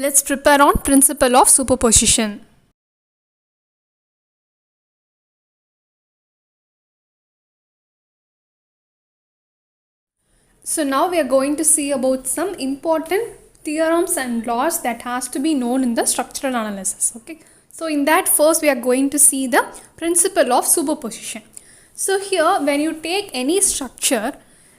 Let's prepare on principle of superposition. So now we are going to see about some important theorems and laws that has to be known in the structural analysis. Okay. So in that first we are going to see the principle of superposition. So here when you take any structure,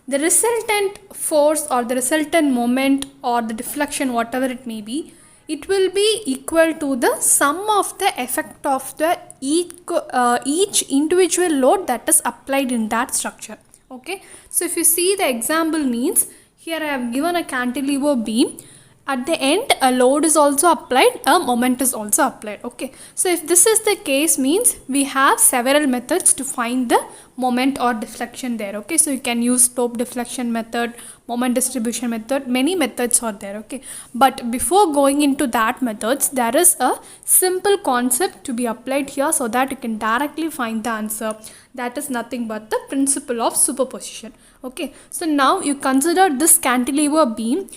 the resultant force or the resultant moment or the deflection, whatever it may be, it will be equal to the sum of the effect of the each individual load that is applied in that structure. Okay, so if you see the example means, here I have given a cantilever beam. At the end a load is also applied, a moment is also applied. Okay, so if this is the case means we have several methods to find the moment or deflection there. Okay, so you can use slope deflection method, moment distribution method, many methods are there. Okay, but before going into that methods, there is a simple concept to be applied here so that you can directly find the answer. That is nothing but the principle of superposition. Okay, so now you consider this cantilever beam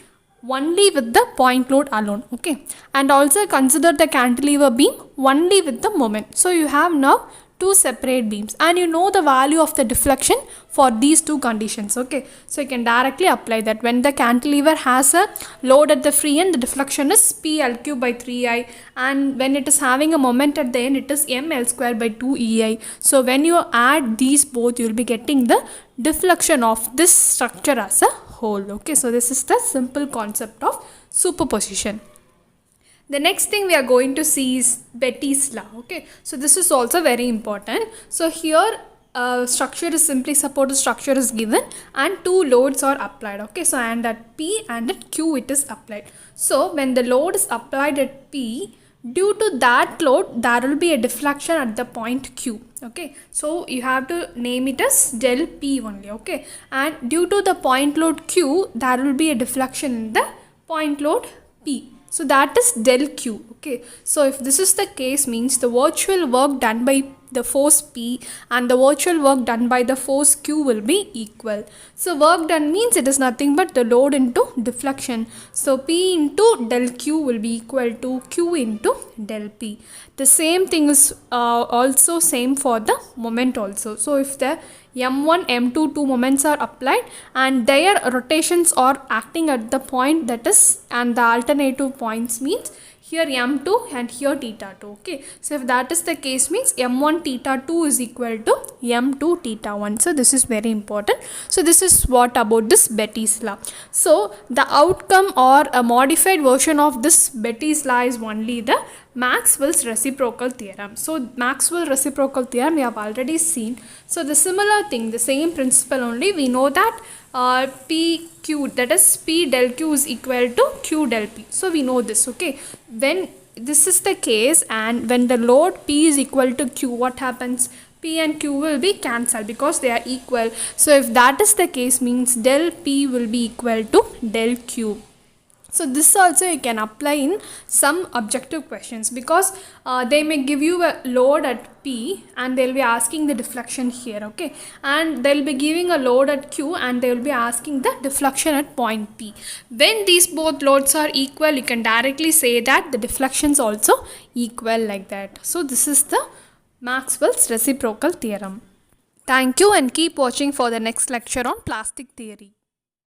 only with the point load alone. Okay, and also consider the cantilever beam only with the moment. So you have now two separate beams and you know the value of the deflection for these two conditions. Okay, so you can directly apply that. When the cantilever has a load at the free end, the deflection is p l cube by 3I, and when it is having a moment at the end, it is m l square by 2EI. So when you add these both, you will be getting the deflection of this structure as a whole. Okay, so this is the simple concept of superposition. The next thing we are going to see is Betti's law. Okay, so this is also very important. So here structure is simply, suppose the structure is given and two loads are applied. Okay, so and at P and at Q it is applied. So when the load is applied at P, due to that load there will be a deflection at the point Q. Okay, so you have to name it as del P only. Okay, and due to the point load Q, there will be a deflection in the point load P. So that is del Q. Okay, so if this is the case means the virtual work done by the force P and the virtual work done by the force Q will be equal. So work done means it is nothing but the load into deflection. So P into del Q will be equal to Q into del P. The same thing is also same for the moment also. So if the M1, M2 two moments are applied and their rotations are acting at the point that is, and the alternative points means here M2 and here theta 2. Okay, so if that is the case means M1 theta 2 is equal to M2 theta 1. So this is very important. So this is what about this Betti's law. So the outcome or a modified version of this Betti's law is only the Maxwell's reciprocal theorem. So Maxwell reciprocal theorem we have already seen. So the similar thing, the same principle only, we know that PQ, that is P del Q is equal to Q del P. So we know this. Okay, when this is the case and when the load P is equal to Q, what happens? P and Q will be cancelled because they are equal. So if that is the case means del P will be equal to del Q. So this also you can apply in some objective questions because they may give you a load at P and they will be asking the deflection here. Okay, and they will be giving a load at Q and they will be asking the deflection at point P. When these both loads are equal, you can directly say that the deflection is also equal like that. So this is the Maxwell's reciprocal theorem. Thank you and keep watching for the next lecture on plastic theory.